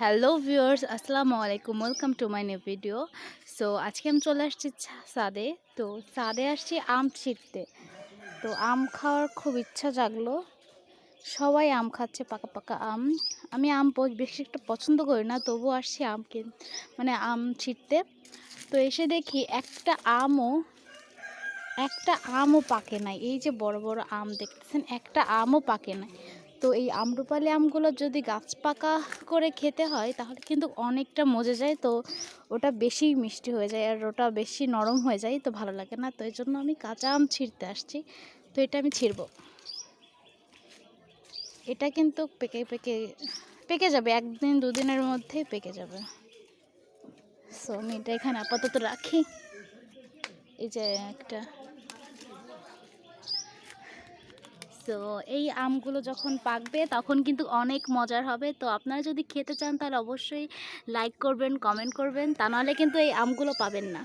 Hello viewers, আসসালামু আলাইকুম। Welcome to my new video. So আজকে আমি চলে আসছি ছাদে। তো ছাদে আসছি আম ছিঁড়তে। তো আম খাওয়ার খুব ইচ্ছা জাগলো। সবাই আম খাচ্ছে, পাকা পাকা আম। আমি আম বেশি একটা পছন্দ করি না, তবুও আসছি মানে আম ছিঁড়তে। তো এসে দেখি একটা আমও পাকে নাই। এই যে বড় বড় আম দেখতেছেন, একটা আমও পাকে নাই। তো এই আম্রপালি আমগুলো যদি গাছ পাকা করে খেতে হয় তাহলে কিন্তু অনেকটা মজে যায়। তো ওটা বেশি মিষ্টি হয়ে যায় আর ওটা বেশি নরম হয়ে যায়, তো ভালো লাগে না। তো এই জন্য আমি কাঁচা আম ছিঁড়তে আসছি। তো এটা আমি ছিঁড়বো। এটা কিন্তু পেকে যাবে, একদিন দুদিনের মধ্যেই পেকে যাবে। সো আমি এটা এখানে আপাতত রাখি। এই যে একটা, তো এই আমগুলো যখন পাকবে তখন কিন্তু অনেক মজার হবে। তো আপনারা যদি খেতে চান তাহলে অবশ্যই লাইক করবেন, কমেন্ট করবেন, তা নাহলে কিন্তু এই আমগুলো পাবেন না।